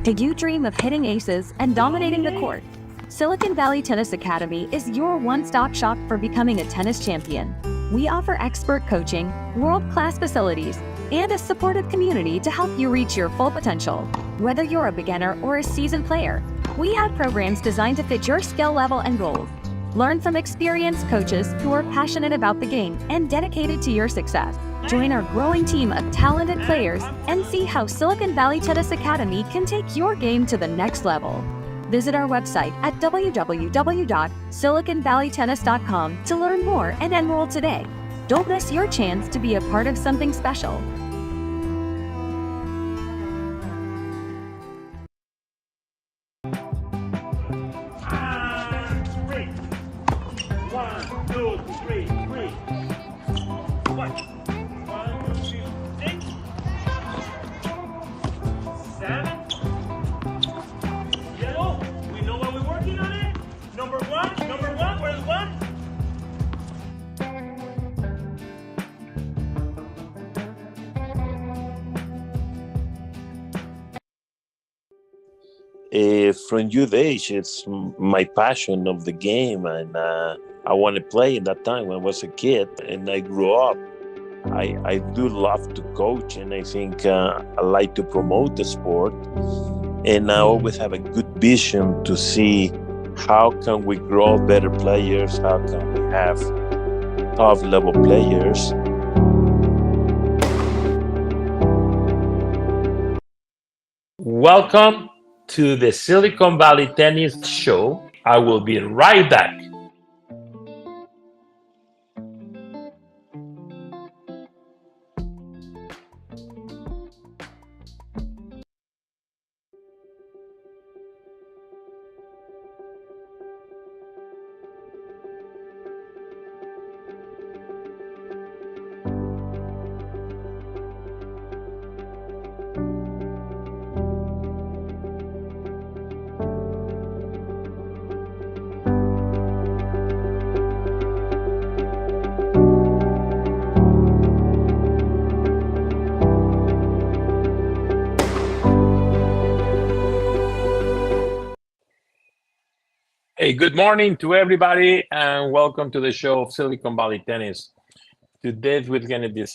Do you dream of hitting aces and dominating the court? Silicon Valley Tennis Academy is your one-stop shop for becoming a tennis champion. We offer expert coaching, world-class facilities, and a supportive community to help you reach your full potential. Whether you're a beginner or a seasoned player, we have programs designed to fit your skill level and goals. Learn from experienced coaches who are passionate about the game and dedicated to your success. Join our growing team of talented players and see how Silicon Valley Tennis Academy can take your game to the next level. Visit our website at www.siliconvalleytennis.com to learn more and enroll today. Don't miss your chance to be a part of something special. From youth age, it's my passion of the game, and I want to play in that time when I was a kid, and I grew up. I do love to coach, and I think I like to promote the sport, and I always have a good vision to see how can we grow better players, how can we have top level players. Welcome to the Silicon Valley Tennis Show. I will be right back. Hey, good morning to everybody, and welcome to the show of Silicon Valley Tennis. Today, we're going to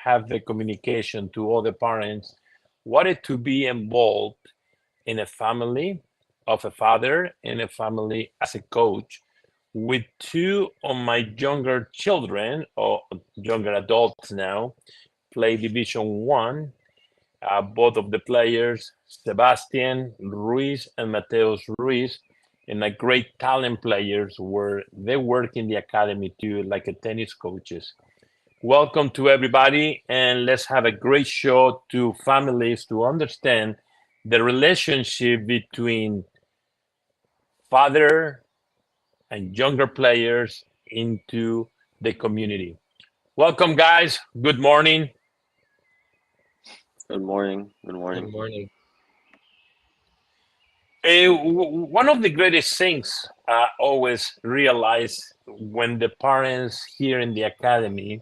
have the communication to all the parents wanted to be involved in a family of a father and a family as a coach with two of my younger children, or younger adults now, play Division One. Both of the players, Sebastian Ruiz and Mateus Ruiz, and a great talent players where they work in the academy too, like a tennis coaches. Welcome to everybody, and let's have a great show to families to understand the relationship between father and younger players into the community. Welcome, guys. Good morning. Good morning. Good morning. Good morning. One of the greatest things I always realize when the parents here in the academy,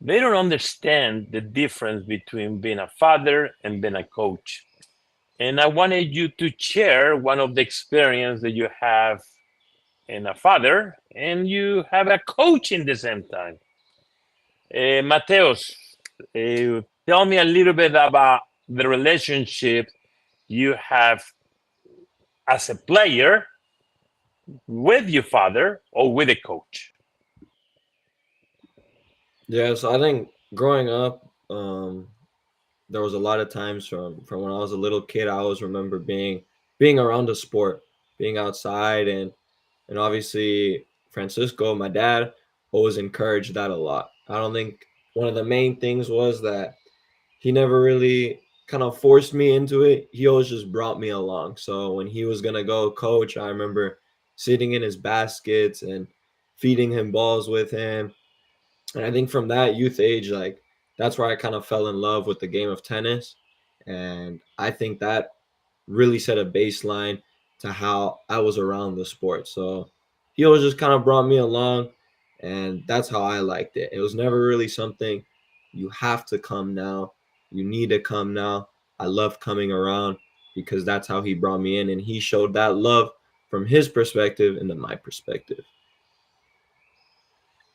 they don't understand the difference between being a father and being a coach. And I wanted you to share one of the experience that you have in a father and you have a coach in the same time. Mateus, tell me a little bit about the relationship you have as a player with your father or with a coach. Yeah, so I think growing up, there was a lot of times from when I was a little kid. I always remember being around the sport, being outside, and obviously Francisco, my dad, always encouraged that a lot. I don't think one of the main things was that he never really kind of forced me into it. He always just brought me along. So when he was gonna go coach, I remember sitting in his baskets and feeding him balls with him. And I think from that youth age, like that's where I kind of fell in love with the game of tennis. And I think that really set a baseline to how I was around the sport. So he always just kind of brought me along, and that's how I liked it. It was never really something you have to come now, you need to come now. I love coming around. because that's how he brought me in, and he showed that love from his perspective into my perspective.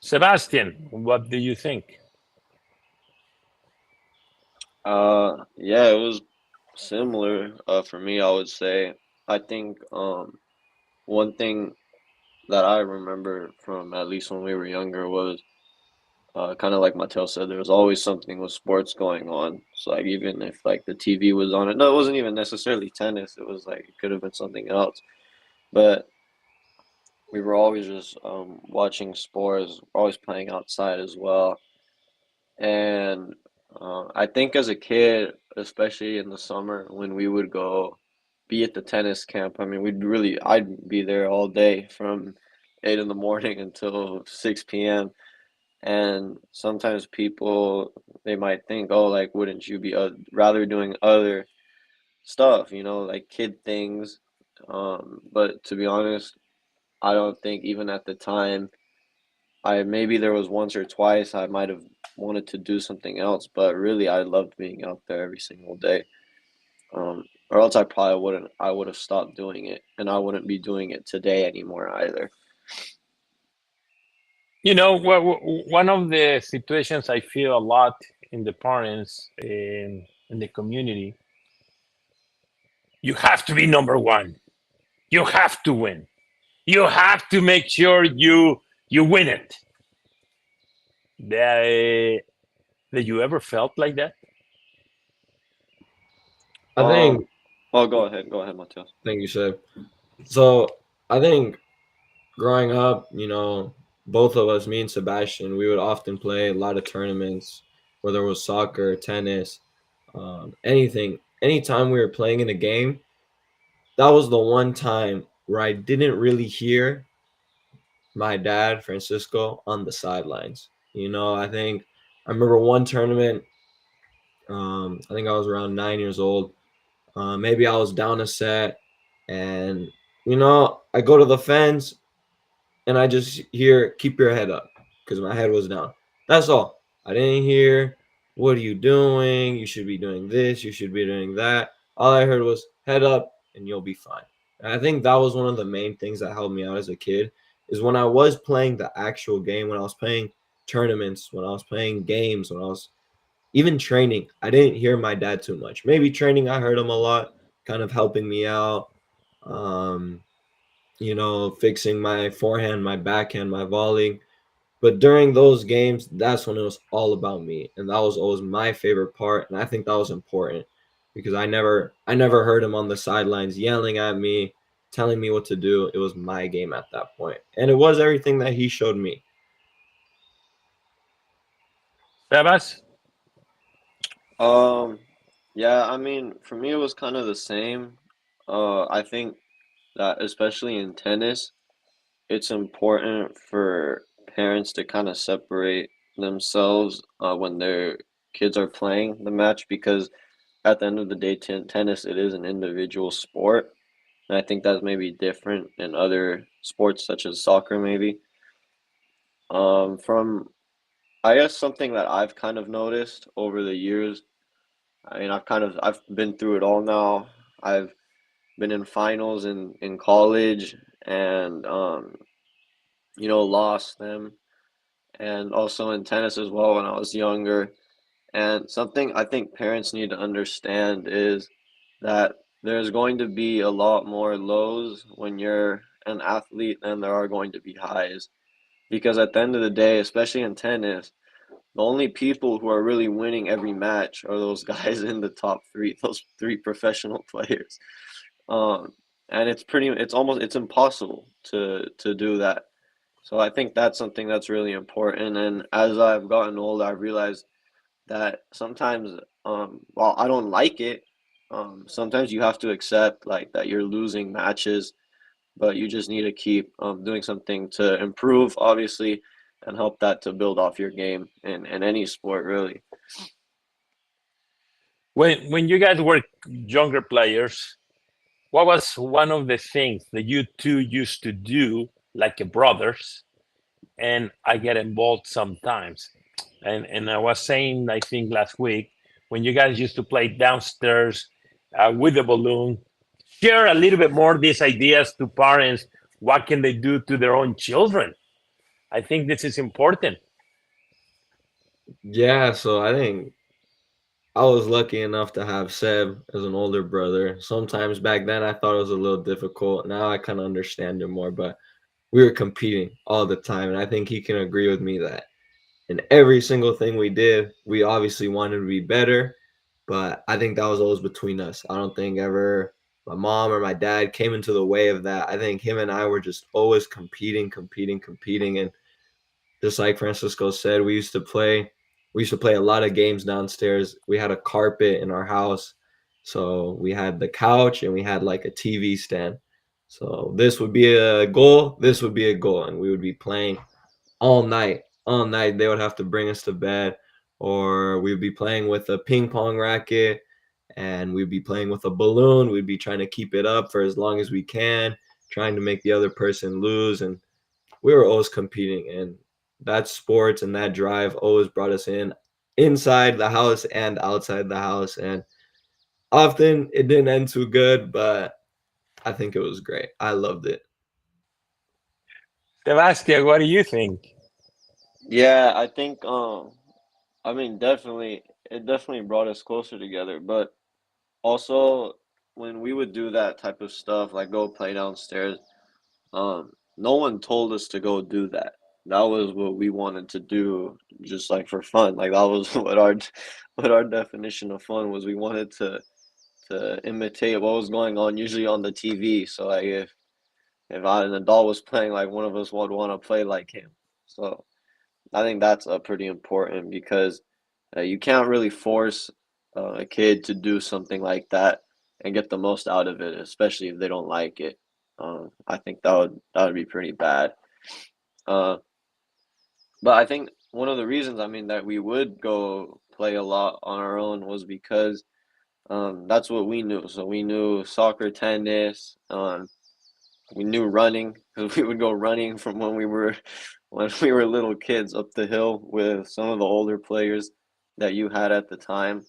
Sebastian, what do you think? Yeah, it was similar. For me, I would say. I think one thing that I remember from at least when we were younger was kind of like Mateus said, there was always something with sports going on. So like even if like the TV was on it, no, it wasn't even necessarily tennis. It was like it could have been something else. But we were always just watching sports, always playing outside as well. And I think as a kid, especially in the summer when we would go be at the tennis camp, I mean, I'd be there all day from 8 in the morning until 6 p.m. And sometimes people, they might think, oh, like, wouldn't you be rather doing other stuff, like kid things? But to be honest, I don't think even at the time, maybe there was once or twice I might have wanted to do something else, but really I loved being out there every single day. Or else I would have stopped doing it, and I wouldn't be doing it today anymore either. One of the situations I feel a lot in the parents in the community, you have to be number one. You have to win. You have to make sure you win it. Did you ever felt like that? I think. Oh, go ahead, Mateus. Thank you, Seb. So I think growing up, both of us, me and Sebastian, we would often play a lot of tournaments, whether it was soccer, tennis, anything. Anytime we were playing in a game, that was the one time where I didn't really hear my dad, Francisco, on the sidelines. I think I remember one tournament. I think I was around 9 years old. Maybe I was down a set, and I go to the fence and I just hear "keep your head up" because my head was down. That's all. I didn't hear "what are you doing? You should be doing this. You should be doing that." All I heard was "head up and you'll be fine." And I think that was one of the main things that helped me out as a kid is when I was playing the actual game, when I was playing tournaments, when I was playing games, when I was even training. I didn't hear my dad too much. Maybe training, I heard him a lot, kind of helping me out. Um, fixing my forehand, my backhand, my volley. But during those games, that's when it was all about me. And that was always my favorite part. And I think that was important because I never heard him on the sidelines yelling at me, telling me what to do. It was my game at that point. And it was everything that he showed me. Sebas? Yeah, I mean, for me, it was kind of the same. I think that especially in tennis, it's important for parents to kind of separate themselves when their kids are playing the match because at the end of the day, tennis, it is an individual sport. And I think that's maybe different in other sports such as soccer, maybe. From I guess something that I've kind of noticed over the years. I mean, I've been through it all now. I've been in finals in college and lost them, and also in tennis as well when I was younger. And something I think parents need to understand is that there's going to be a lot more lows when you're an athlete than there are going to be highs. Because at the end of the day, especially in tennis, the only people who are really winning every match are those guys in the top three, those three professional players. Um, and it's impossible to do that. So I think that's something that's really important. And as I've gotten older, I've realized that sometimes, while I don't like it, sometimes you have to accept like that you're losing matches, but you just need to keep doing something to improve, obviously, and help that to build off your game in any sport, really. When you guys were younger players, what was one of the things that you two used to do like a brothers? And I get involved sometimes. And I was saying, I think last week, when you guys used to play downstairs with the balloon. Share a little bit more these ideas to parents. What can they do to their own children? I think this is important. Yeah, so I think I was lucky enough to have Seb as an older brother. Sometimes back then I thought it was a little difficult. Now I kind of understand it more, but we were competing all the time. And I think he can agree with me that in every single thing we did, we obviously wanted to be better. But I think that was always between us. I don't think ever my mom or my dad came into the way of that. I think him and I were just always competing. And just like Francisco said, we used to play a lot of games downstairs. We had a carpet in our house. So we had the couch and we had like a TV stand. So this would be a goal, this would be a goal, and we would be playing all night. All night they would have to bring us to bed, or we'd be playing with a ping pong racket, and we'd be playing with a balloon. We'd be trying to keep it up for as long as we can, trying to make the other person lose. And we were always competing, and that sports and that drive always brought us in inside the house and outside the house. And often it didn't end too good, but I think it was great. I loved it. Sebastian, what do you think? Yeah, I think I mean definitely it definitely brought us closer together, but also when we would do that type of stuff, like go play downstairs, no one told us to go do that. That was what we wanted to do just like for fun. Like that was what our definition of fun was. We wanted to imitate what was going on usually on the TV. So like if an adult was playing, like one of us would want to play like him. So I think that's pretty important because you can't really force a kid to do something like that and get the most out of it, especially if they don't like it. I think that would be pretty bad. Uh, but I think one of the reasons, I mean, that we would go play a lot on our own was because that's what we knew. So we knew soccer, tennis. We knew running because we would go running from when we were little kids up the hill with some of the older players that you had at the time.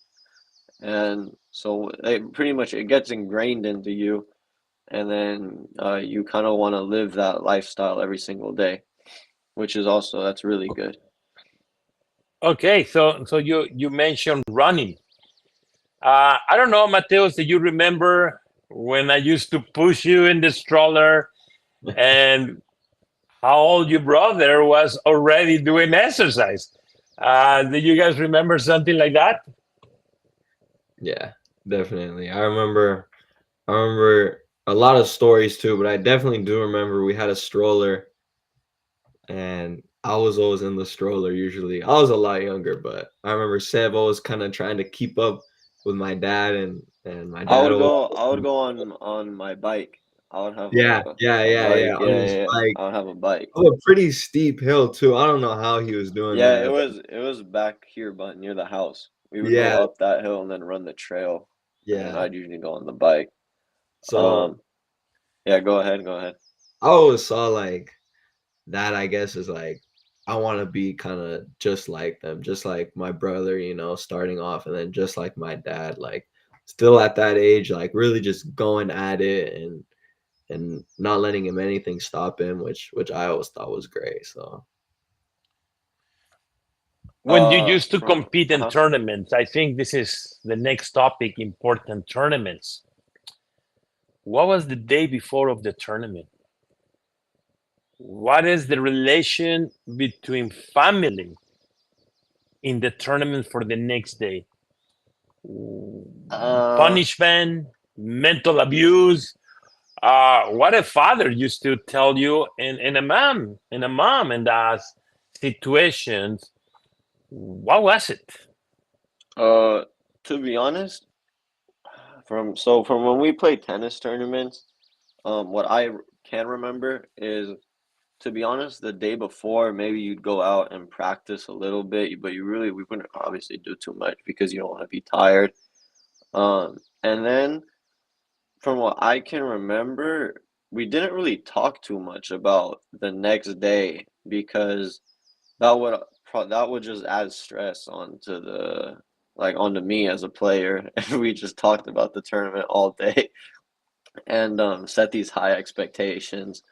And so pretty much it gets ingrained into you, and then you kind of want to live that lifestyle every single day, which is also that's really good. Okay, so you mentioned running. I don't know, Mateus, do you remember when I used to push you in the stroller and how old your brother was already doing exercise? Do you guys remember something like that? Yeah, definitely. I remember a lot of stories too, but I definitely do remember we had a stroller, and I was always in the stroller usually. I was a lot younger, but I remember Seb always kind of trying to keep up with my dad, and my I dad would always, go I would go on my bike. I would have yeah, yeah, a yeah, yeah, bike. on Yeah, his yeah, yeah. bike. I would have a bike. Oh, a pretty steep hill too. I don't know how he was doing Yeah, it that. was it was back here, but near the house. We would go Yeah, up that hill and then run the trail, and then yeah. I'd usually go on the bike. So Um, yeah, go ahead, go ahead. I always saw like that, I guess, is like I want to be kind of just like them, just like my brother, starting off, and then just like my dad, like still at that age, like really just going at it, and not letting him anything stop him, which I always thought was great. So When you used to From compete in uh-huh. tournaments, I think this is the next topic, important tournaments. What was the day before of the tournament? What is the relation between family in the tournament for the next day? Uh, Punishment, mental abuse. What a father used to tell you in a mom in that situations. What was it? uh, to be honest, from when we play tennis tournaments, what can remember is, to be honest, the day before, maybe you'd go out and practice a little bit, but we wouldn't obviously do too much because you don't want to be tired. And then from what I can remember, we didn't really talk too much about the next day because that would that would just add stress onto like onto me as a player, and we just talked about the tournament all day and set these high expectations.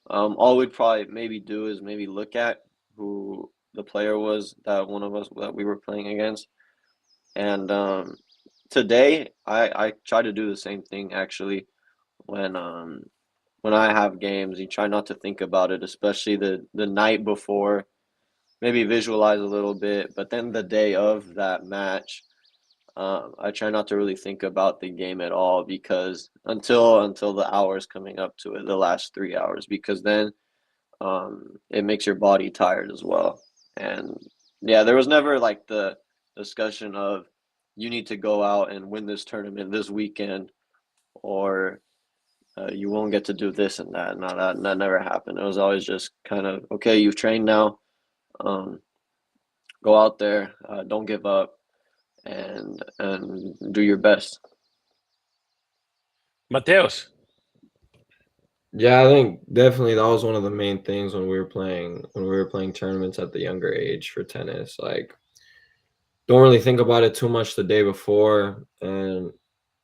All we'd probably maybe do is maybe look at who the player was that one of us that we were playing against. And today, I try to do the same thing actually when I have games. You try not to think about it, especially the night before. Maybe visualize a little bit, but then the day of that match, I try not to really think about the game at all because until the hours coming up to it, the last 3 hours, because then it makes your body tired as well. And yeah, there was never like the discussion of you need to go out and win this tournament this weekend, or you won't get to do this and that. No, that never happened. It was always just kind of, okay, you've trained now. Go out there, don't give up, and do your best. Mateus. Yeah, I think definitely that was one of the main things when we were playing tournaments at the younger age for tennis. Like, don't really think about it too much the day before, and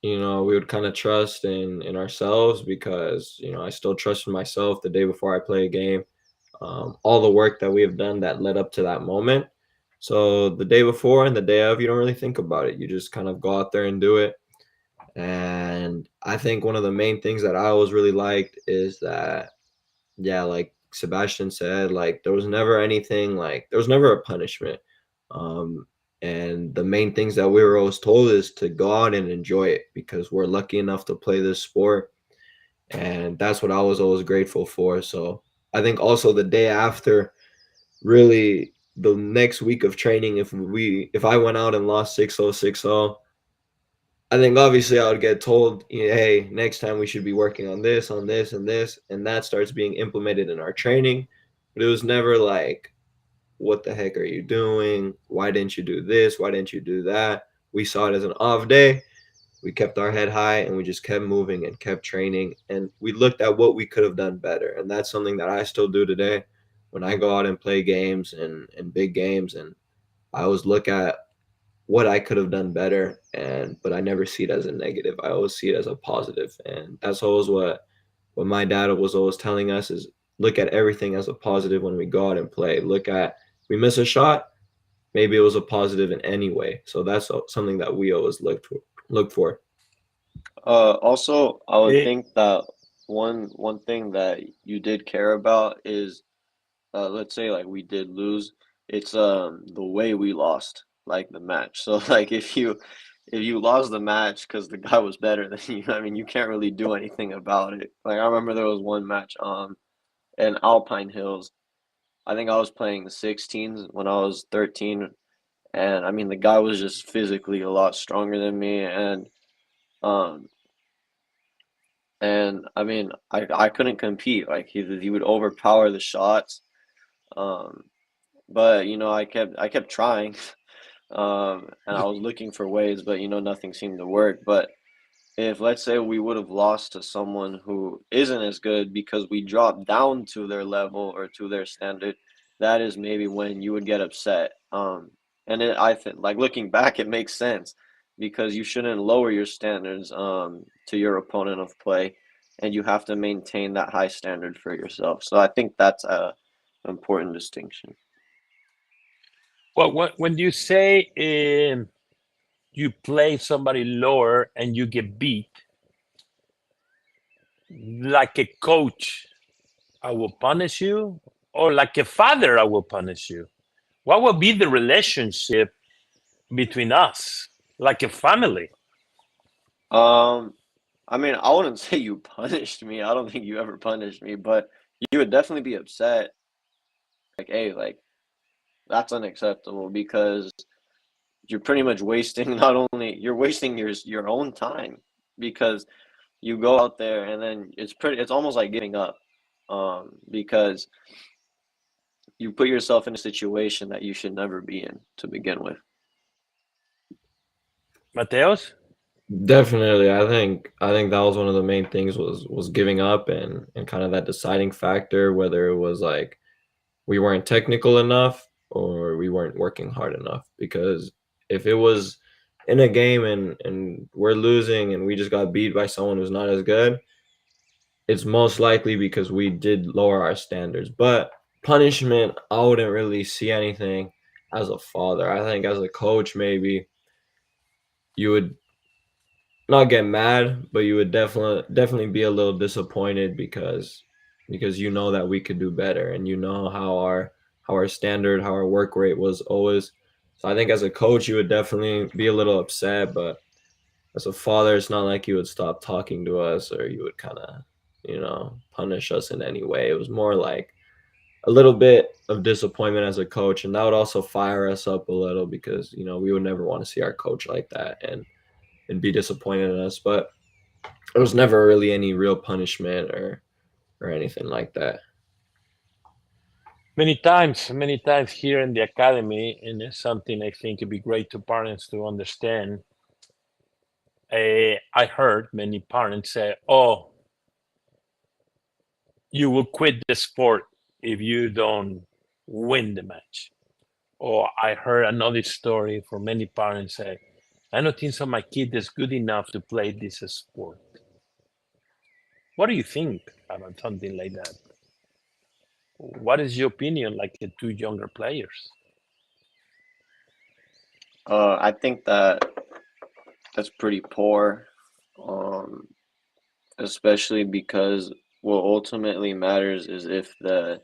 we would kind of trust in ourselves because I still trust in myself the day before I play a game. All the work that we have done that led up to that moment. So the day before and the day of, you don't really think about it. You just kind of go out there and do it. And I think one of the main things that I always really liked is that, yeah, like Sebastian said, like there was never anything, like there was never a punishment. And the main things that we were always told is to go out and enjoy it because we're lucky enough to play this sport. And that's what I was always grateful for. So I think also the day after, really the next week of training, if I went out and lost 6-0, 6-0, I think obviously I would get told, hey, next time we should be working on this, and this, and that starts being implemented in our training. But it was never like, what the heck are you doing? Why didn't you do this? Why didn't you do that? We saw it as an off day. We kept our head high and we just kept moving and kept training. And we looked at what we could have done better. And that's something that I still do today when I go out and play games and big games. And I always look at what I could have done better, but I never see it as a negative. I always see it as a positive. And that's always what my dad was always telling us is look at everything as a positive when we go out and play. Look at, we miss a shot, maybe it was a positive in any way. So that's something that we always look for. Also, I would Eh, think that one thing that you did care about is, let's say like we did lose, it's the way we lost, like the match. So like if you lost the match because the guy was better than you, I mean you can't really do anything about it. Like I remember there was one match in Alpine Hills. I think I was playing the 16s when I was 13, and I mean the guy was just physically a lot stronger than me, um and I mean I couldn't compete. Like he would overpower the shots. Um but I kept trying. And I was looking for ways, but nothing seemed to work. But if let's say we would have lost to someone who isn't as good because we dropped down to their level or to their standard, that is maybe when you would get upset. I think, like looking back, it makes sense because you shouldn't lower your standards to your opponent of play, and you have to maintain that high standard for yourself. So I think that's a important distinction. well, when you say you play somebody lower and you get beat, like a coach, I will punish you, or like a father, I will punish you. What will be the relationship between us, like a family? Um, I mean, I wouldn't say you punished me. I don't think you ever punished me, but you would definitely be upset. Like, hey, like that's unacceptable because you're pretty much wasting not only you're wasting your own time because you go out there and then it's almost like giving up because you put yourself in a situation that you should never be in to begin with. Mateos? Definitely. I think that was one of the main things was giving up and kind of that deciding factor, whether it was like we weren't technical enough or we weren't working hard enough. Because if it was in a game and we're losing and we just got beat by someone who's not as good, it's most likely because we did lower our standards. But punishment, I wouldn't really see anything as a father. I think as a coach, maybe you would not get mad, but you would definitely be a little disappointed because you know that we could do better and you know how our standard, how our work rate was always. So I think as a coach, you would definitely be a little upset, but as a father, it's not like you would stop talking to us or you would kind of, punish us in any way. It was more like a little bit of disappointment as a coach, and that would also fire us up a little because we would never want to see our coach like that and be disappointed in us. But there was never really any real punishment or anything like that. Many times here in the academy, and it's something I think it'd be great to parents to understand. I heard many parents say, "Oh, you will quit the sport if you don't win the match." Or I heard another story from many parents say, "I don't think so my kid is good enough to play this sport." What do you think about something like that? What is your opinion, like the two younger players? I think that's pretty poor, um, especially because what ultimately matters is if the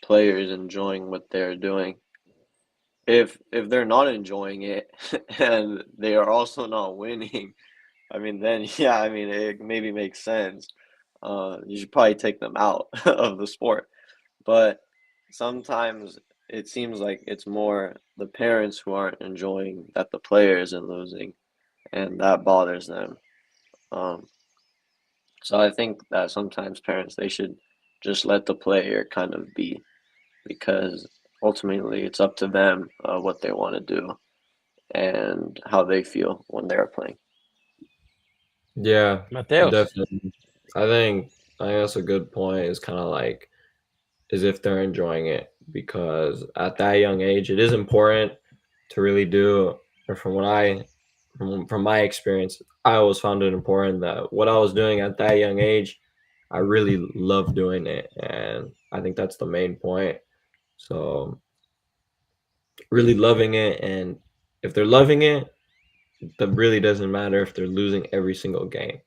player is enjoying what they're doing. If they're not enjoying it and they are also not winning, I mean, then yeah, I mean, it maybe makes sense. You should probably take them out of the sport. But sometimes it seems like it's more the parents who aren't enjoying that the player isn't losing, and that bothers them. Um, so I think that sometimes parents they should just let the player kind of be, because ultimately it's up to them what they want to do and how they feel when they're playing. Yeah, Mateus, definitely. I think that's a good point. It's kind of like as if they're enjoying it because at that young age, it is important to really do. Or from my experience, I always found it important that what I was doing at that young age, I really love doing it, and I think that's the main point. So really loving it, and if they're loving it, that really doesn't matter if they're losing every single game.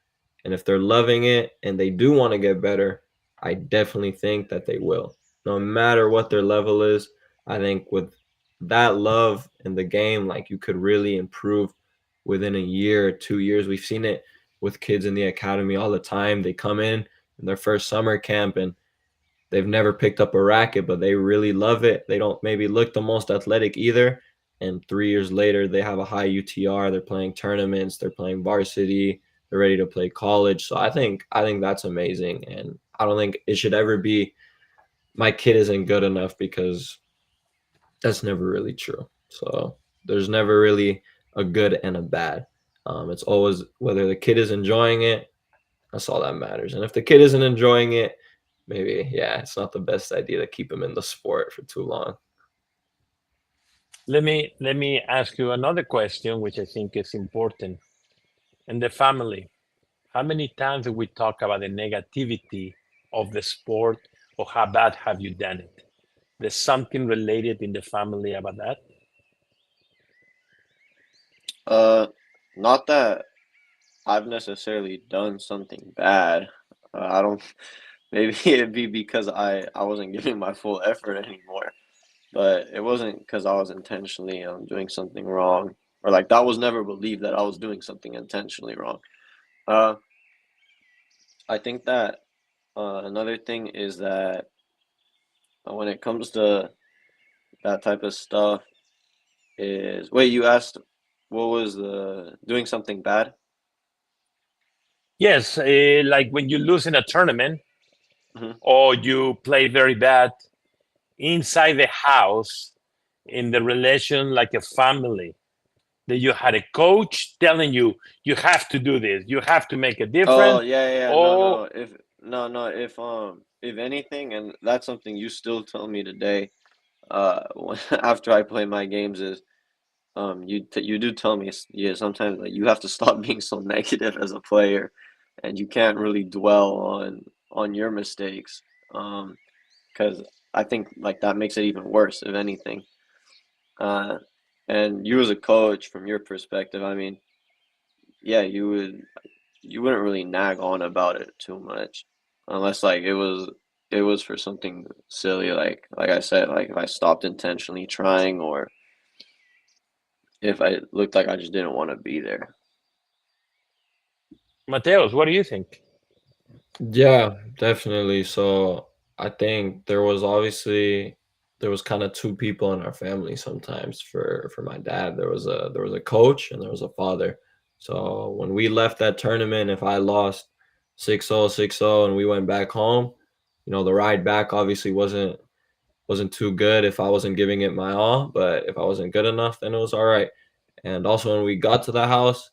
And if they're loving it and they do want to get better, I definitely think that they will. No matter what their level is, I think with that love in the game, like you could really improve within a year or 2 years. We've seen it with kids in the academy all the time. They come in their first summer camp and they've never picked up a racket, but they really love it. They don't maybe look the most athletic either. And 3 years later, they have a high UTR. They're playing tournaments. They're playing varsity. They're ready to play college. So I think that's amazing. And I don't think it should ever be my kid isn't good enough because that's never really true. So there's never really a good and a bad. It's always whether the kid is enjoying it. That's all that matters. And if the kid isn't enjoying it, maybe, yeah, it's not the best idea to keep him in the sport for too long. let me ask you another question, which I think is important. In the family, how many times do we talk about the negativity of the sport, or how bad have you done it? There's something related in the family about that. Uh, Not that I've necessarily done something bad. I don't. Maybe it'd be because I wasn't giving my full effort anymore. But it wasn't because I was intentionally doing something wrong, or like that was never believed that I was doing something intentionally wrong. Uh, I think that another thing is that when it comes to that type of stuff, is wait, you asked what was the doing something bad? Yes, like when you lose in a tournament Hmm. or you play very bad inside the house, in the relation like a family, that you had a coach telling you you have to do this, you have to make a Oh difference. yeah, yeah, yeah. No, Oh, no. If no, no. If anything, and that's something you still tell me today. After I play my games is you do tell me, yeah, sometimes like you have to stop being so negative as a player, and you can't really dwell on your mistakes, because I think like that makes it even worse, if anything. Uh, and you as a coach, from your perspective, I mean, yeah, you wouldn't really nag on about it too much, unless like it was for something silly, like I said, like if I stopped intentionally trying, or if I looked like I just didn't want to be there. Mateus, what do you think? Yeah, definitely. So I think there was kind of two people in our family sometimes. For my dad, there was a coach and there was a father. So when we left that tournament, if I lost 6-0, 6-0, and we went back home, the ride back obviously wasn't too good if I wasn't giving it my all, but if I wasn't good enough, then it was all right. And also when we got to the house,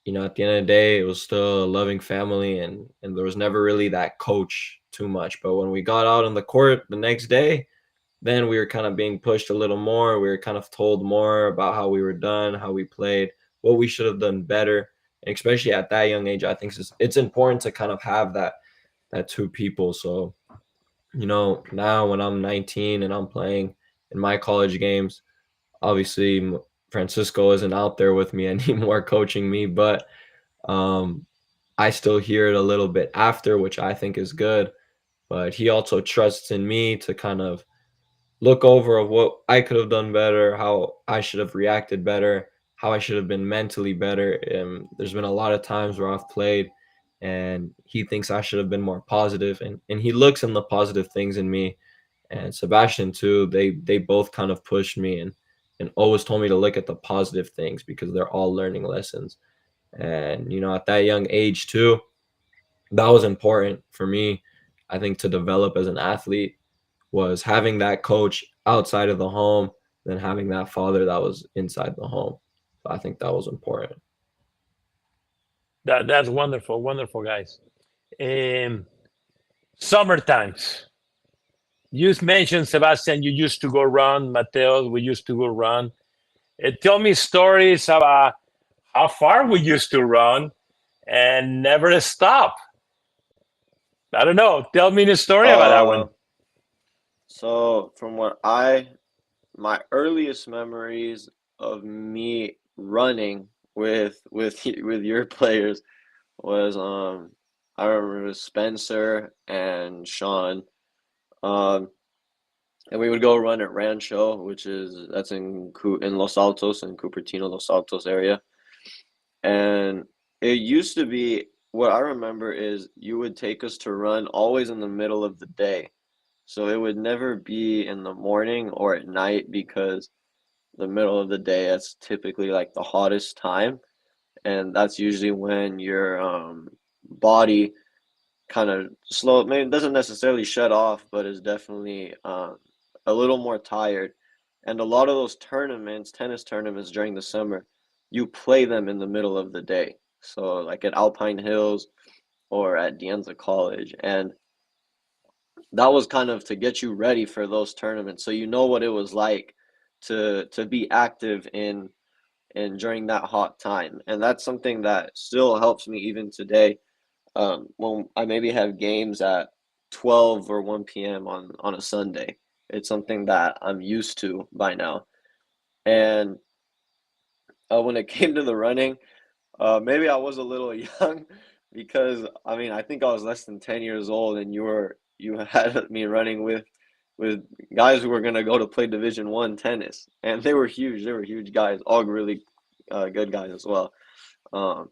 at the end of the day, it was still a loving family, and there was never really that coach too much. But when we got out on the court the next day, then we were kind of being pushed a little more. We were kind of told more about how we were done, how we played, what we should have done better. And especially at that young age, I think it's important to kind of have that two people. So, now when I'm 19 and I'm playing in my college games, obviously Francisco isn't out there with me anymore coaching me, but um, I still hear it a little bit after, which I think is good. But he also trusts in me to kind of look over of what I could have done better, how I should have reacted better, how I should have been mentally better. And there's been a lot of times where I've played and he thinks I should have been more positive, and he looks in the positive things in me. And Sebastian too, they both kind of pushed me and always told me to look at the positive things because they're all learning lessons. And at that young age too, that was important for me, I think, to develop as an athlete, was having that coach outside of the home than having that father that was inside the home. So I think that was important. That's wonderful, wonderful, guys. Um, Summer times. You mentioned, Sebastian, you used to go run. Mateus, we used to go run. Tell me stories about how far we used to run and never stop. I don't know. Tell me the story about that one. Uh, so from my earliest memories of me running with your players was I remember it was Spencer and Sean. Um, and we would go run at Rancho, that's in Los Altos, in Cupertino, Los Altos area. And it used to be, what I remember is you would take us to run always in the middle of the day. So it would never be in the morning or at night, because the middle of the day, that's typically like the hottest time. And that's usually when your body kind of slow, maybe it doesn't necessarily shut off, but is definitely a little more tired. And a lot of those tournaments, tennis tournaments during the summer, you play them in the middle of the day. So like at Alpine Hills or at Dianza College. And that was kind of to get you ready for those tournaments, so you know what it was like to be active in during that hot time. And that's something that still helps me even today, when I maybe have games at 12 or 1 p.m. on a Sunday. It's something that I'm used to by now. And when it came to the running, maybe I was a little young, because I mean I think I was less than 10 years old, and you had me running with guys who were gonna go to play Division 1 tennis, and they were huge. They were huge guys, all really good guys as well. Um,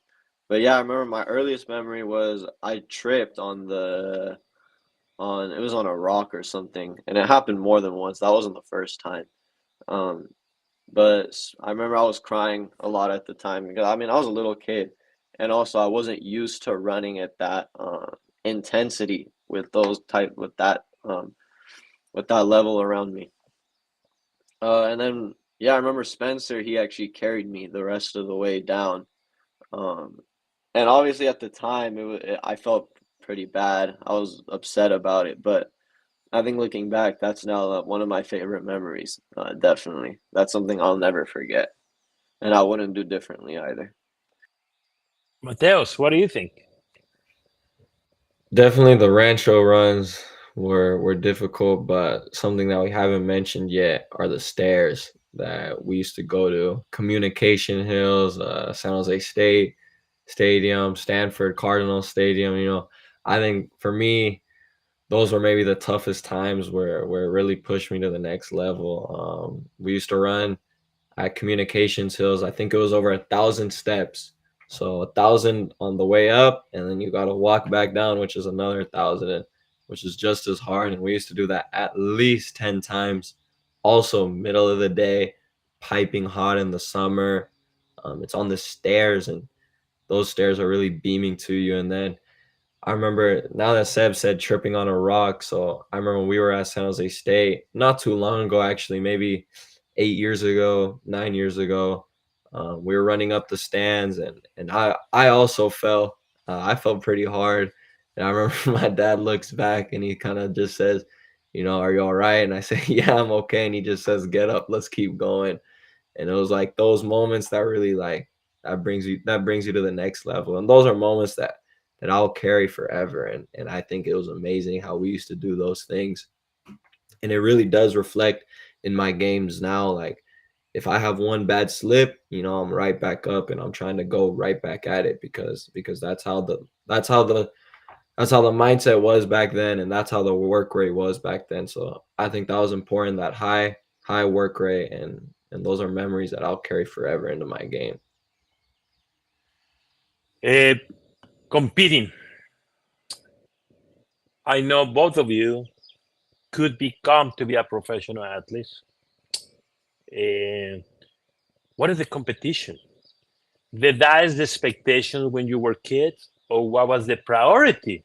but yeah, I remember my earliest memory was I tripped on it was on a rock or something, and it happened more than once. That wasn't the first time. Um, but I remember I was crying a lot at the time, because I mean I was a little kid, and also I wasn't used to running at that intensity with that level around me. And then yeah, I remember Spencer. He actually carried me the rest of the way down. Um, and obviously at the time I felt pretty bad. I was upset about it, but I think looking back, that's now one of my favorite memories. Definitely, that's something I'll never forget, and I wouldn't do differently either. Mateus, what do you think? Definitely the Rancho runs were difficult, but something that we haven't mentioned yet are the stairs that we used to go to. Communication Hills, San Jose State Stadium, Stanford Cardinal Stadium. I think for me, those were maybe the toughest times where it really pushed me to the next level. We used to run at Communications Hills. I think it was over 1,000 steps. So 1,000 on the way up, and then you got to walk back down, which is another 1,000, which is just as hard. And we used to do that at least 10 times. Also, middle of the day, piping hot in the summer. It's on the stairs, and those stairs are really beaming to you. And then I remember, now that Seb said tripping on a rock, so I remember when we were at San Jose State not too long ago, actually, maybe 8 years ago, 9 years ago. We were running up the stands, and I also fell. I fell pretty hard, and I remember my dad looks back and he kind of just says, "Are you all right?" And I say, "Yeah, I'm okay." And he just says, "Get up, let's keep going." And it was like those moments that really like that brings you to the next level. And those are moments that I'll carry forever. And I think it was amazing how we used to do those things. And it really does reflect in my games now. Like if I have one bad slip, I'm right back up and I'm trying to go right back at it because that's how the mindset was back then, and that's how the work rate was back then. So I think that was important, that high work rate, and those are memories that I'll carry forever into my game. Uh, Competing. I know both of you could become to be a professional athlete. Uh, what is the competition? Did that is the expectation when you were kids, or what was the priority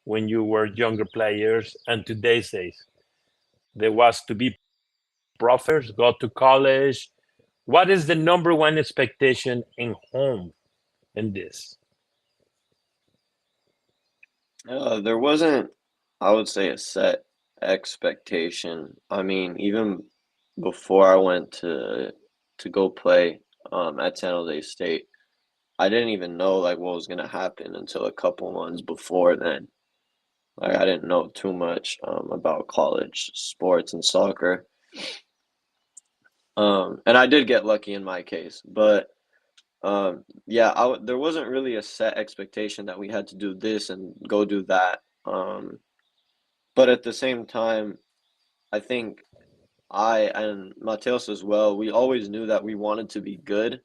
when you were younger players? And today's days, there was to be professors, go to college. What is the number one expectation in home in this? There wasn't, I would say, a set expectation. I mean, even before I went to go play at San Jose State, I didn't even know like what was gonna happen until a couple months before then. Like I didn't know too much about college sports and soccer. And I did get lucky in my case, but yeah, there wasn't really a set expectation that we had to do this and go do that. But at the same time, I think I and Mateus as well, we always knew that we wanted to be good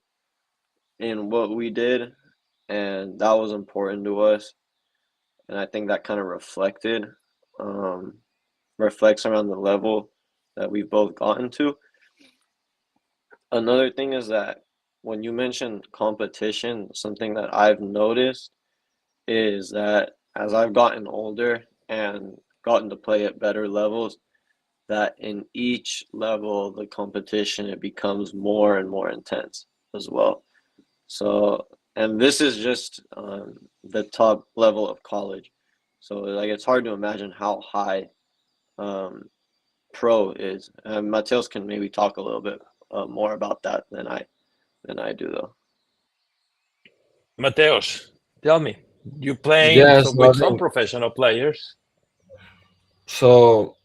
in what we did, and that was important to us. And I think that kind of um, reflects around the level that we've both gotten to. Another thing is that when you mentioned competition, something that I've noticed is that as I've gotten older and gotten to play at better levels, that in each level the competition it becomes more and more intense as well. So, and this is just the top level of college. So, like, it's hard to imagine how high um, pro is. Mateus can maybe talk a little bit more about that than I do, though. Mateos, tell me, you playing Yes, some, I with some think professional players? so.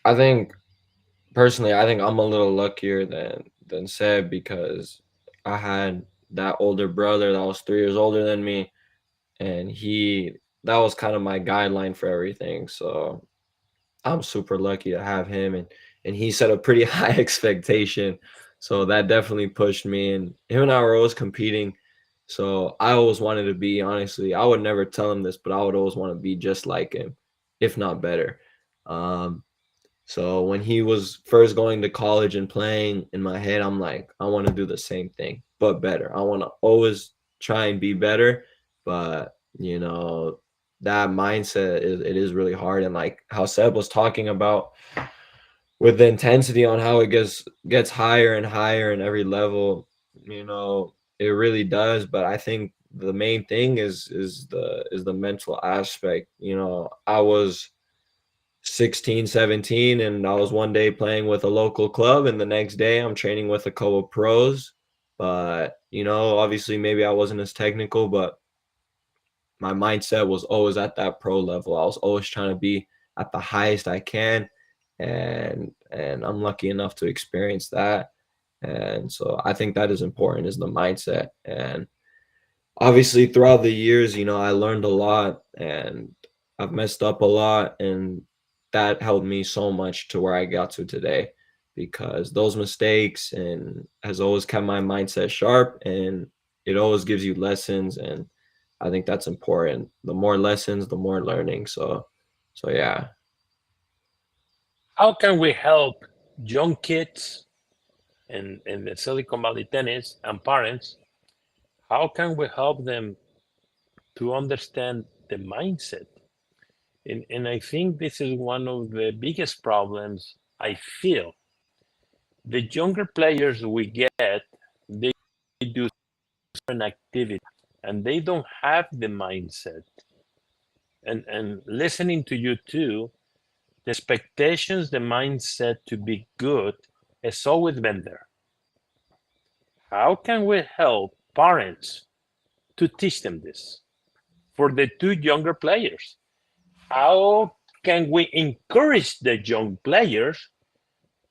I think personally, I think I'm a little luckier than Seb because I had that older brother that was 3 years older than me, and that was kind of my guideline for everything. So I'm super lucky to have him, and he set a pretty high expectation. So that definitely pushed me, and him and I were always competing. So I always wanted to be, honestly, I would never tell him this, but I would always want to be just like him, if not better. Um, so when he was first going to college and playing, in my head, I'm like, I want to do the same thing, but better. I want to always try and be better, but that mindset is really hard. And like how Seb was talking about with the intensity on how it gets higher and higher in every level, it really does. But I think the main thing is the mental aspect. I was 16, 17, and I was one day playing with a local club, and the next day I'm training with a couple of pros. But, obviously maybe I wasn't as technical, but my mindset was always at that pro level. I was always trying to be at the highest I can, and I'm lucky enough to experience that. And so I think that is important, is the mindset. And obviously throughout the years, I learned a lot, and I've messed up a lot, and that helped me so much to where I got to today, because those mistakes and has always kept my mindset sharp, and it always gives you lessons. And I think that's important. The more lessons, the more learning. So yeah. How can we help young kids in the Silicon Valley tennis and parents? How can we help them to understand the mindset? And I think this is one of the biggest problems I feel. The younger players we get, they do certain activity and they don't have the mindset. And listening to you too, the expectations, the mindset to be good has always been there. How can we help parents to teach them this for the two younger players? How can we encourage the young players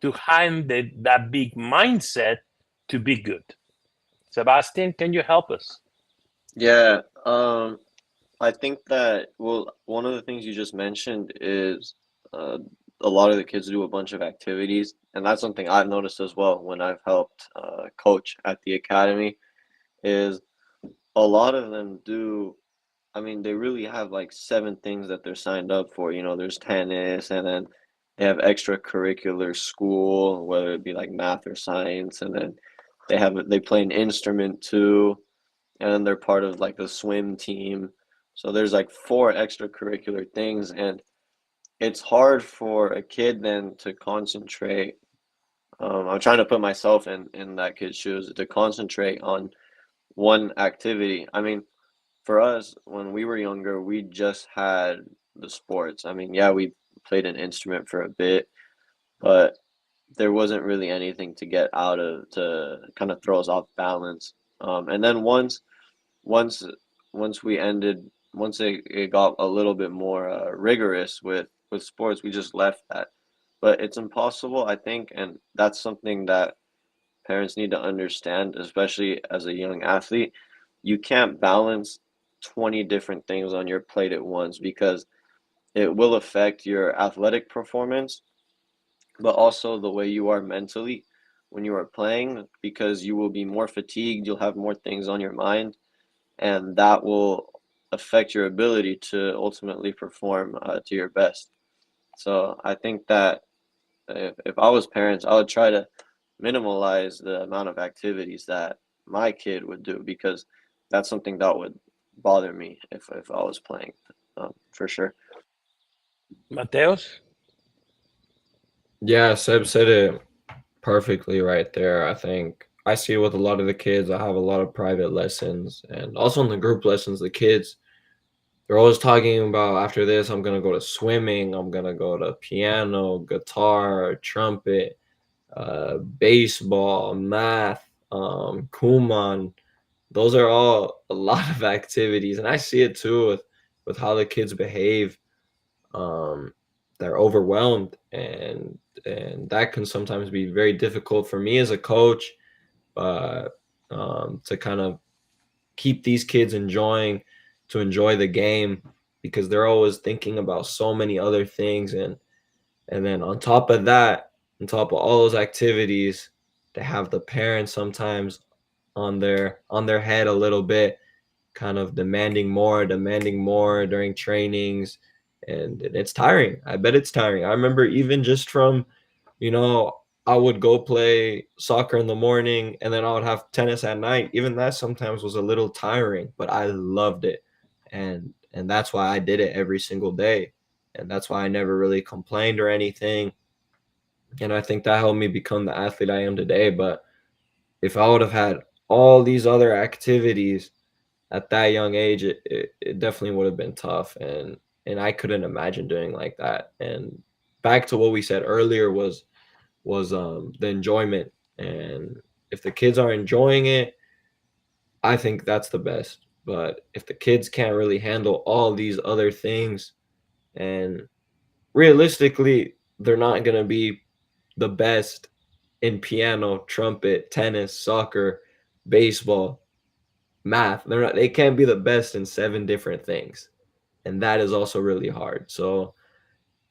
to have that big mindset to be good? Sebastian, can you help us? Yeah, I think that, well, one of the things you just mentioned is uh, a lot of the kids do a bunch of activities, and that's something I've noticed as well when I've helped coach at the academy, is a lot of them do. I mean, they really have like seven things that they're signed up for. There's tennis, and then they have extracurricular school, whether it be like math or science, and then they play an instrument too, and then they're part of like the swim team. So there's like four extracurricular things, and it's hard for a kid then to concentrate. I'm trying to put myself in that kid's shoes, to concentrate on one activity. I mean, for us, when we were younger, we just had the sports. I mean, yeah, we played an instrument for a bit, but there wasn't really anything to get out of to kind of throw us off balance. And then once once we ended once it got a little bit more rigorous with sports, we just left that. But it's impossible, I think, and that's something that parents need to understand, especially as a young athlete. You can't balance 20 different things on your plate at once, because it will affect your athletic performance, but also the way you are mentally when you are playing, because you will be more fatigued, you'll have more things on your mind, and that will affect your ability to ultimately perform to your best. So I think that if I was parents, I would try to minimalize the amount of activities that my kid would do, because that's something that would bother me if I was playing, for sure. Mateus? Yeah, Seb said it perfectly right there. I think I see it with a lot of the kids. I have a lot of private lessons, and also in the group lessons, the kids, they're always talking about, after this, I'm gonna go to swimming, I'm gonna go to piano, guitar, trumpet, baseball, math, Kumon. Those are all a lot of activities, and I see it too with how the kids behave. Um, they're overwhelmed, and that can sometimes be very difficult for me as a coach, but to kind of keep these kids enjoy the game, because they're always thinking about so many other things. And then on top of that, on top of all those activities, they have the parents sometimes on their head a little bit, kind of demanding more during trainings, and it's tiring. I bet it's tiring. I remember even just from, you know, I would go play soccer in the morning, and then I would have tennis at night. Even that sometimes was a little tiring, but I loved it. And that's why I did it every single day. And that's why I never really complained or anything. And I think that helped me become the athlete I am today. But if I would have had all these other activities at that young age, it definitely would have been tough. I couldn't imagine doing like that. And back to what we said earlier was the enjoyment. And if the kids are enjoying it, I think that's the best. But if the kids can't really handle all these other things, and realistically, they're not going to be the best in piano, trumpet, tennis, soccer, baseball, math. They can't be the best in 7 different things. And that is also really hard. So,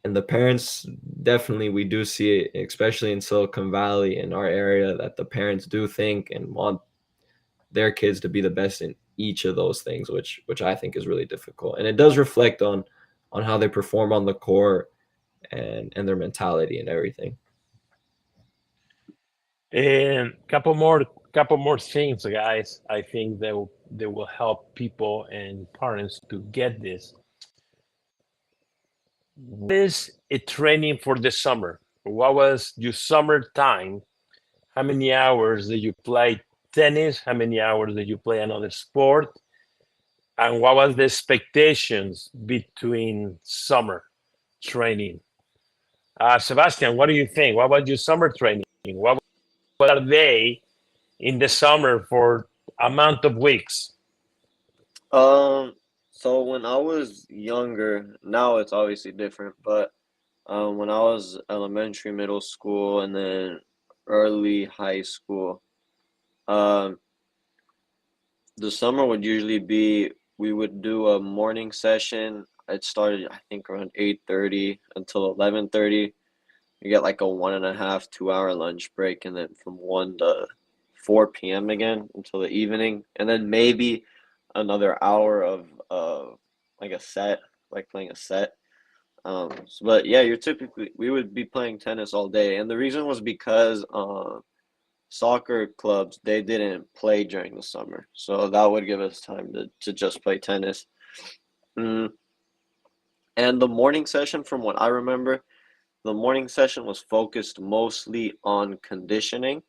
and the parents, definitely, we do see it, especially in Silicon Valley, in our area, that the parents do think and want their kids to be the best in each of those things, which I think is really difficult. And it does reflect on how they perform on the court and their mentality and everything. And couple more things, guys. I think they will help people and parents to get this. What is a training for the summer? What was your summer time? How many hours did you play tennis? How many hours did you play another sport? And what was the expectations between summer training? Sebastian, what do you think? What was your summer training? What are they in the summer for a month of weeks? So when I was younger, now it's obviously different, but when I was elementary, middle school, and then early high school, um, the summer would usually be we would do a morning session. It started, I think, around 8:30 until 11:30. You get like a 1.5, 2 hour lunch break, and then from 1 to 4 p.m. again until the evening, and then maybe another hour of like a set, like playing a set. But yeah, we would be playing tennis all day, and the reason was because soccer clubs, they didn't play during the summer, so that would give us time to just play tennis. Mm. And the morning session, from what I remember, the morning session was focused mostly on conditioning,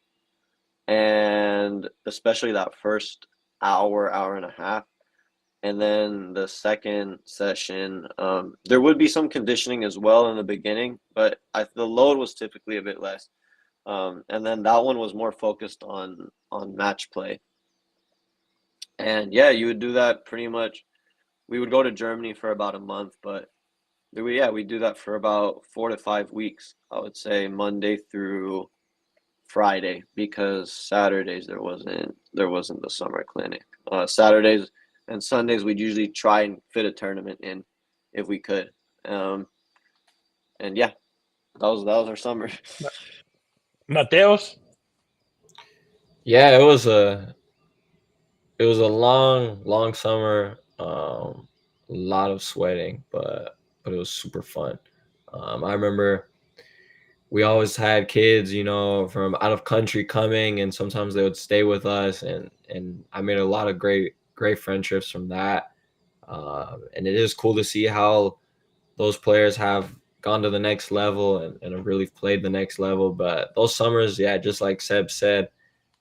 and especially that first hour, hour and a half. And then the second session, there would be some conditioning as well in the beginning, but the load was typically a bit less. And then that one was more focused on match play. And yeah, you would do that pretty much. We would go to Germany for about a month, but we do that for about 4 to 5 weeks. I would say Monday through Friday, because Saturdays there wasn't the summer clinic. Saturdays and Sundays we'd usually try and fit a tournament in if we could. And yeah, that was our summer. Mateus? Yeah, it was a long summer. A lot of sweating, but it was super fun. I remember we always had kids, from out of country coming, and sometimes they would stay with us, and I made a lot of great friendships from that. And it is cool to see how those players have gone to the next level and have really played the next level. But those summers, yeah, just like Seb said,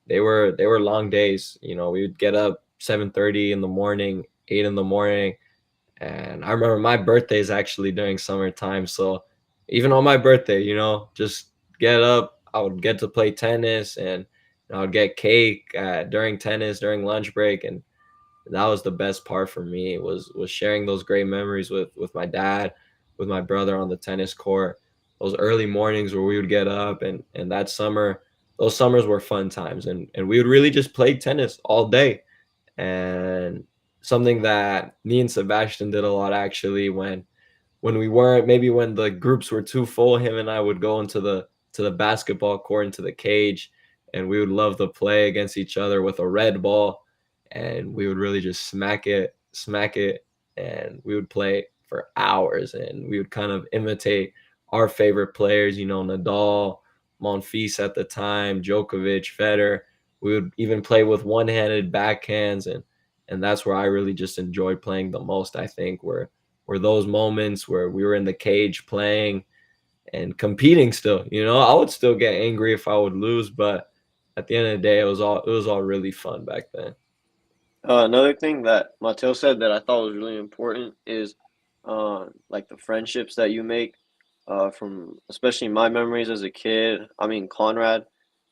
they were long days. We would get up 7:30 in the morning, 8 in the morning. And I remember my birthday is actually during summertime. So even on my birthday, just get up, I would get to play tennis, and I would get cake during tennis, during lunch break. And that was the best part for me, was sharing those great memories with my dad, with my brother on the tennis court. Those early mornings where we would get up, and that summer, those summers were fun times, and we would really just play tennis all day. And something that me and Sebastian did a lot, actually, when we weren't, maybe when the groups were too full, him and I would go into the basketball court, into the cage, and we would love to play against each other with a red ball, and we would really just smack it, and we would play for hours, and we would kind of imitate our favorite players, Nadal, Monfils at the time, Djokovic, Federer. We would even play with one-handed backhands, and that's where I really just enjoyed playing the most, I think, were those moments where we were in the cage playing and competing still. I would still get angry if I would lose, but at the end of the day, it was all really fun back then. Another thing that Mateo said that I thought was really important is like the friendships that you make from especially my memories as a kid. I mean, Conrad,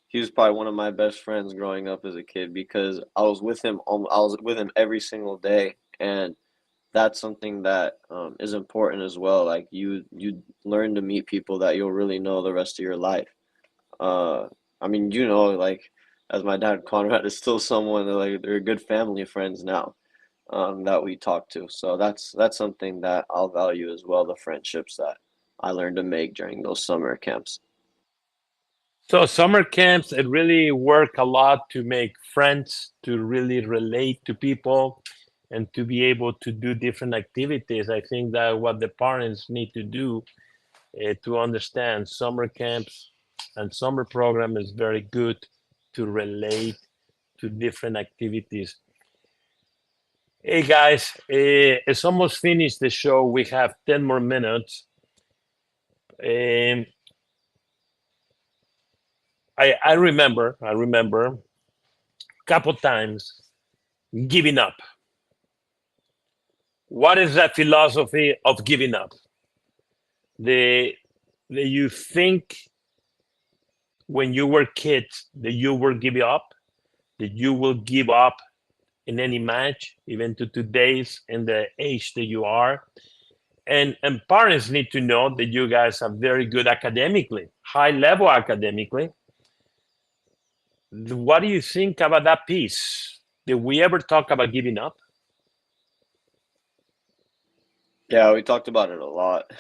he was probably one of my best friends growing up as a kid because I was with him every single day, and that's something that is important as well. Like you learn to meet people that you'll really know the rest of your life. Uh, I mean, like as my dad, Conrad is still someone that, like, they're good family friends now, that we talk to. So that's something that I'll value as well, the friendships that I learned to make during those summer camps. So summer camps, it really work a lot to make friends, to really relate to people, and to be able to do different activities. I think that what the parents need to do to understand summer camps and summer program is very good to relate to different activities. Hey guys, it's almost finished the show. We have 10 more minutes. Um, I remember a couple times giving up. What is that philosophy of giving up? The you think when you were kids that you will give up, that you will give up in any match, even to today's in the age that you are. And parents need to know that you guys are very good academically, high level academically. What do you think about that piece? Did we ever talk about giving up? Yeah, we talked about it a lot.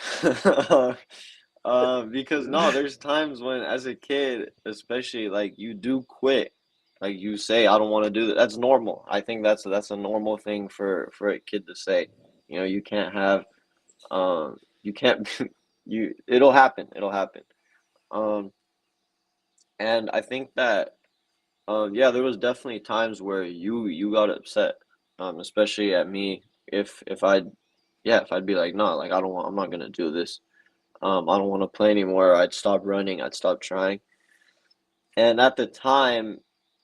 Because no, there's times when, as a kid, especially, like, you do quit. Like, you say, "I don't want to do that." That's normal. I think that's a normal thing for a kid to say. You can't have, you can't, it'll happen. It'll happen. Um, and I think that, yeah, there was definitely times where you got upset, especially at me if I'd yeah, if I'd be like, no, like, I'm not gonna do this. I don't want to play anymore. I'd stop running. I'd stop trying. And at the time,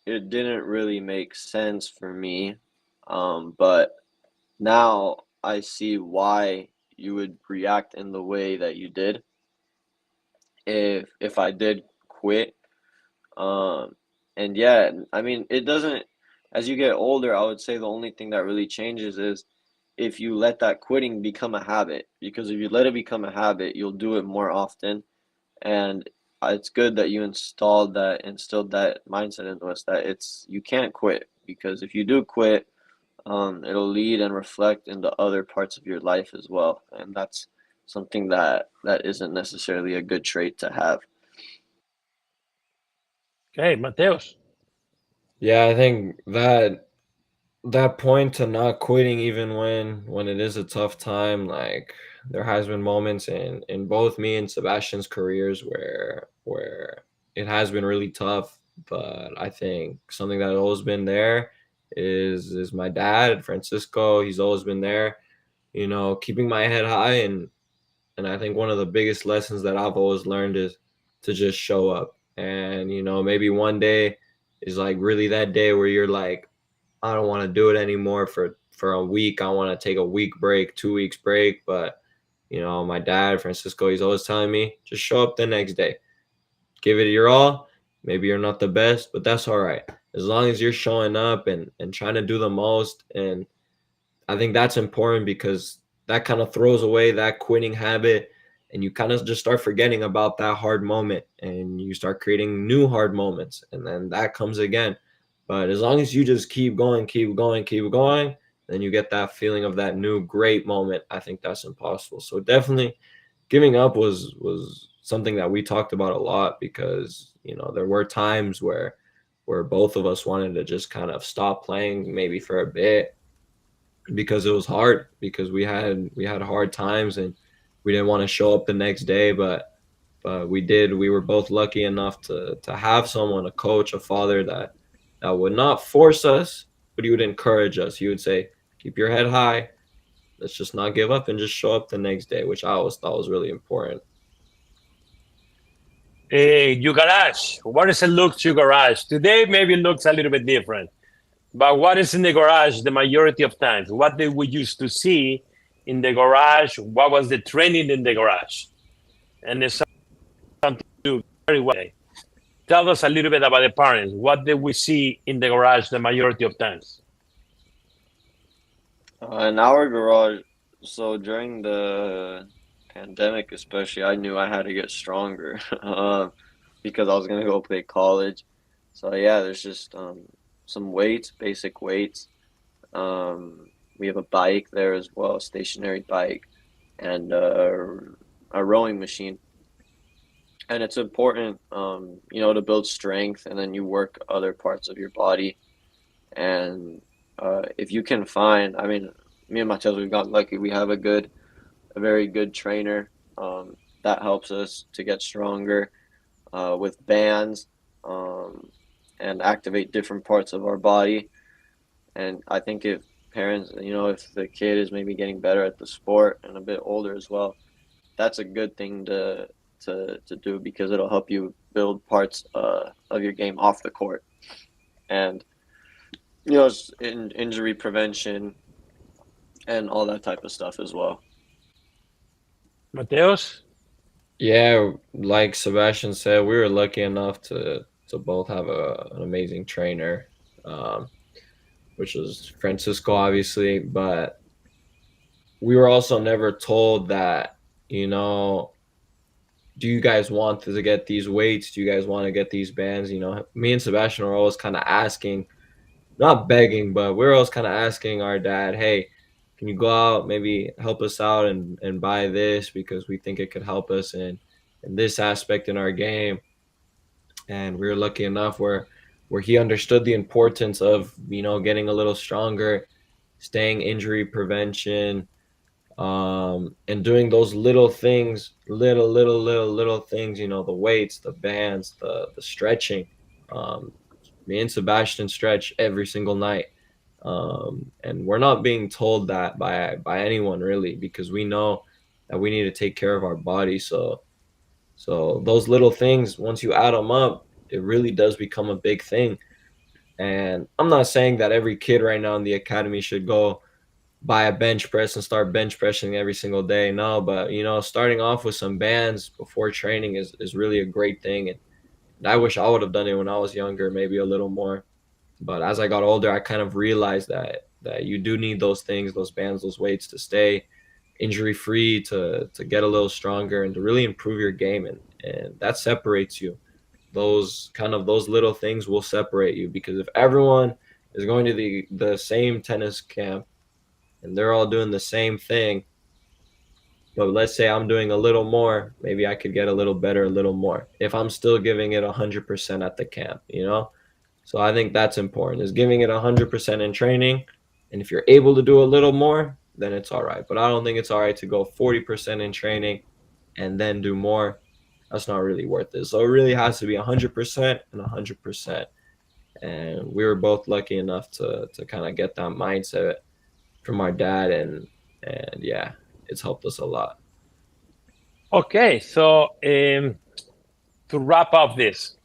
it didn't really make sense for me. But now I see why you would react in the way that you did if I did quit. Um, and yeah, I mean, it doesn't, as you get older, I would say the only thing that really changes is if you let that quitting become a habit. Because if you let it become a habit, you'll do it more often. And it's good that you instilled that mindset into us, that you can't quit, because if you do quit, it'll lead and reflect into other parts of your life as well, and that's something that isn't necessarily a good trait to have. Okay, Mateus. Yeah, I think that point to not quitting even when it is a tough time, like there has been moments in both me and Sebastian's careers where it has been really tough, but I think something that has always been there is my dad, Francisco. He's always been there, keeping my head high, and I think one of the biggest lessons that I've always learned is to just show up. And maybe one day is like really that day where you're like, I don't want to do it anymore for a week. I want to take a week break, 2 weeks break. But my dad, Francisco, he's always telling me, just show up the next day. Give it your all. Maybe you're not the best, but that's all right. As long as you're showing up and trying to do the most. And I think that's important because that kind of throws away that quitting habit, and you kind of just start forgetting about that hard moment, and you start creating new hard moments, and then that comes again. But as long as you just keep going, keep going, keep going, then you get that feeling of that new great moment. I think that's impossible. So definitely giving up was something that we talked about a lot, because there were times where both of us wanted to just kind of stop playing maybe for a bit, because it was hard, because we had hard times, and we didn't want to show up the next day, but we did. We were both lucky enough to have someone, a coach, a father that would not force us, but he would encourage us. He would say, keep your head high, let's just not give up and just show up the next day, which I always thought was really important. Hey, your garage. What does it look to your garage? Today maybe it looks a little bit different. But what is in the garage the majority of times? What did we used to see in the garage? What was the training in the garage? And it's something to do very well. Tell us a little bit about the parents. What did we see in the garage the majority of times? In our garage, so during the pandemic, especially, I knew I had to get stronger because I was gonna go play college. So yeah, there's just some weights, basic weights. We have a bike there as well, a stationary bike, and a rowing machine. And it's important, to build strength, and then you work other parts of your body. And if you can find, I mean, me and Mateus, we've got lucky. We have a very good trainer that helps us to get stronger with bands and activate different parts of our body. And I think if parents, if the kid is maybe getting better at the sport and a bit older as well, that's a good thing to do because it'll help you build parts of your game off the court. And injury prevention and all that type of stuff as well. Mateus? Yeah, like Sebastian said, we were lucky enough to both have an amazing trainer, which was Francisco, obviously. But we were also never told that, do you guys want to get these weights? Do you guys want to get these bands? Me and Sebastian were always kind of asking, not begging, but we were always kind of asking our dad, hey, can you go out, maybe help us out and buy this because we think it could help us in this aspect in our game. And we were lucky enough where he understood the importance of, getting a little stronger, staying injury prevention, and doing those little things, little things, the weights, the bands, the stretching. Me and Sebastian stretch every single night. And we're not being told that by anyone really, because we know that we need to take care of our body. So those little things, once you add them up, it really does become a big thing. And I'm not saying that every kid right now in the academy should go buy a bench press and start bench pressing every single day. No, but starting off with some bands before training is really a great thing. And I wish I would have done it when I was younger, maybe a little more. But as I got older, I kind of realized that you do need those things, those bands, those weights to stay injury free, to get a little stronger, and to really improve your game. And that separates you. Those little things will separate you, because if everyone is going to the same tennis camp and they're all doing the same thing, but let's say I'm doing a little more, maybe I could get a little better, a little more, if I'm still giving it 100% at the camp, So I think that's important, is giving it 100% in training. And if you're able to do a little more, then it's all right. But I don't think it's all right to go 40% in training and then do more. That's not really worth it. So it really has to be 100% and 100%. And we were both lucky enough to kind of get that mindset from our dad. And yeah, it's helped us a lot. Okay, so to wrap up this,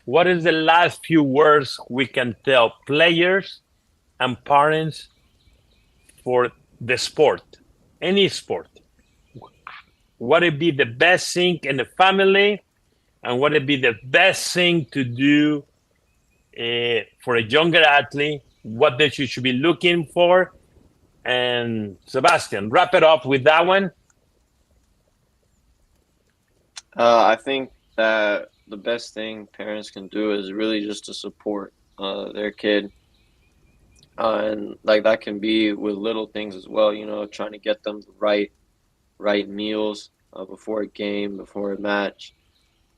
what is the last few words we can tell players and parents for the sport, any sport? What would be the best thing in the family, and what would be the best thing to do for a younger athlete, what they should be looking for? And Sebastian, wrap it up with that one. I think that the best thing parents can do is really just to support their kid. And like that can be with little things as well, trying to get them the right meals before a game, before a match.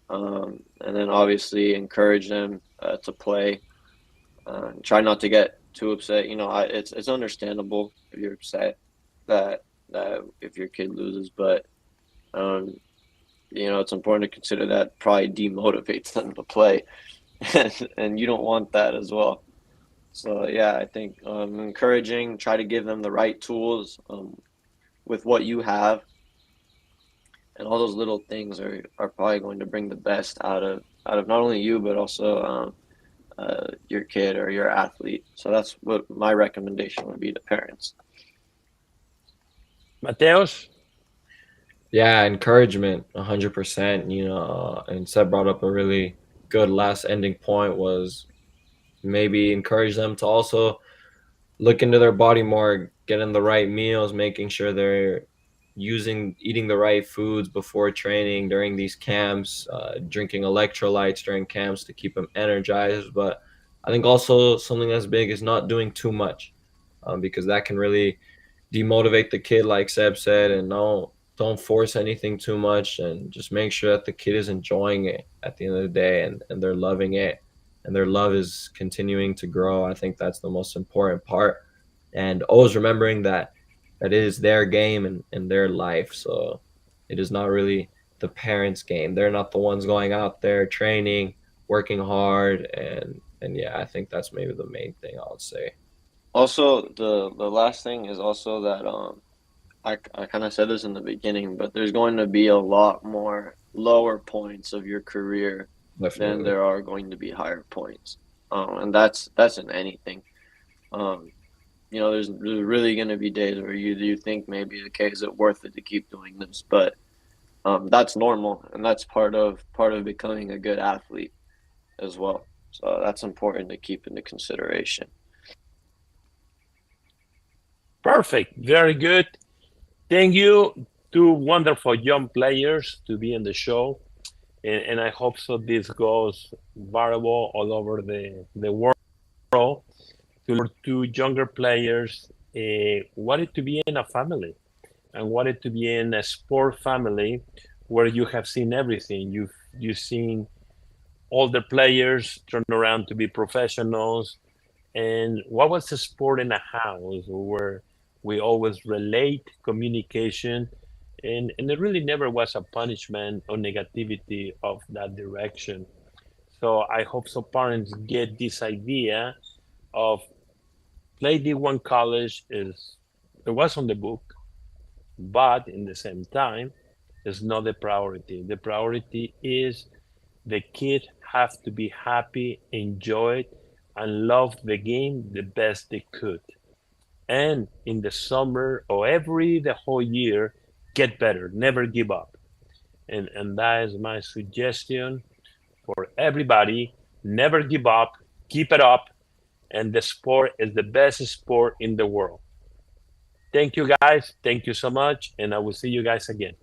And then obviously encourage them to play. Try not to get too upset. It's understandable if you're upset that if your kid loses, but it's important to consider that probably demotivates them to play, and you don't want that as well. So yeah, I think encouraging, try to give them the right tools with what you have, and all those little things are probably going to bring the best out of not only you but also your kid or your athlete. So that's what my recommendation would be to parents. Mateus? Yeah, encouragement, 100%. And Seb brought up a really good last ending point was maybe encourage them to also look into their body more, getting the right meals, making sure they're eating the right foods before training during these camps, drinking electrolytes during camps to keep them energized. But I think also something that's big is not doing too much, because that can really demotivate the kid, like Seb said, and don't force anything too much, and just make sure that the kid is enjoying it at the end of the day, and they're loving it, and their love is continuing to grow. I think that's the most important part, and always remembering that it is their game and their life. So it is not really the parents' game. They're not the ones going out there training, working hard, and yeah, I think that's maybe the main thing I would say. Also, the last thing is also that I kind of said this in the beginning, but there's going to be a lot more lower points of your career than Definitely. there are going to be higher points, and that's in anything. There's really going to be days where you think maybe, okay, is it worth it to keep doing this? But that's normal, and that's part of becoming a good athlete as well. So that's important to keep into consideration. Perfect. Very good. Thank you. Two wonderful young players to be in the show. And I hope so this goes viral all over the world to two younger players wanted to be in a family and wanted to be in a sport family where you have seen everything. You've seen all the players turn around to be professionals. And what was the sport in a house where we always relate communication, and there really never was a punishment or negativity of that direction. So I hope so parents get this idea of play D1 college is it was on the book, but in the same time, it's not the priority. The priority is the kid have to be happy, enjoy it, and love the game the best they could. And in the summer or the whole year, get better, never give up. And that is my suggestion for everybody. Never give up, keep it up, and the sport is the best sport in the world. Thank you guys. Thank you so much. And I will see you guys again.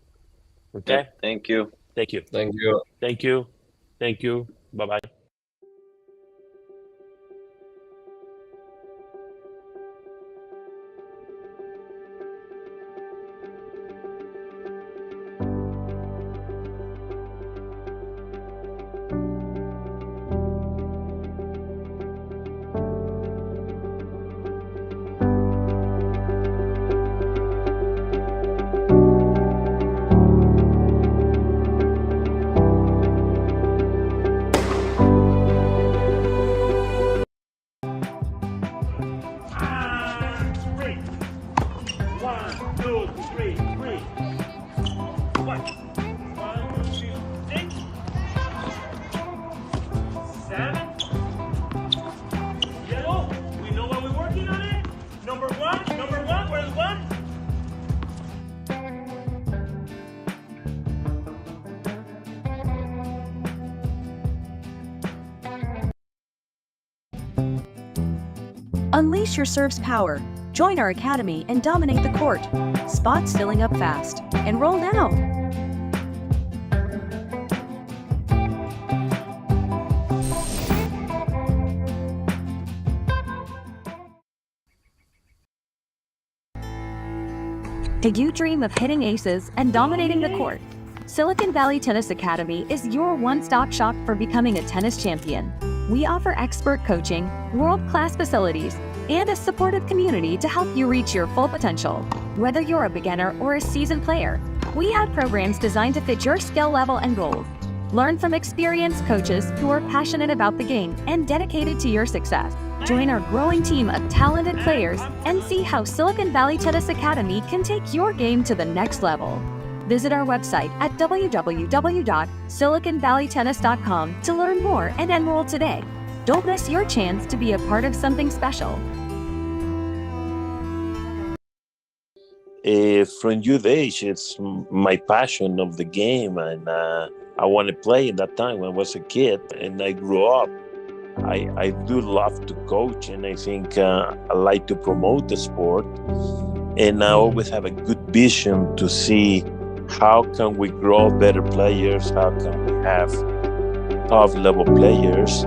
Okay? Yep, thank you. Thank you. Thank you. Thank you. Thank you. Bye-bye. Unleash your serve's power. Join our academy and dominate the court. Spots filling up fast. Enroll now. Do you dream of hitting aces and dominating the court? Silicon Valley Tennis Academy is your one-stop shop for becoming a tennis champion. We offer expert coaching, world-class facilities, and a supportive community to help you reach your full potential. Whether you're a beginner or a seasoned player, we have programs designed to fit your skill level and goals. Learn from experienced coaches who are passionate about the game and dedicated to your success. Join our growing team of talented players and see how Silicon Valley Tennis Academy can take your game to the next level. Visit our website at www.siliconvalleytennis.com to learn more and enroll today. Don't miss your chance to be a part of something special. From youth age, it's my passion of the game, and I want to play in that time when I was a kid, and I grew up. I do love to coach, and I think I like to promote the sport, and I always have a good vision to see how can we grow better players, how can we have top level players.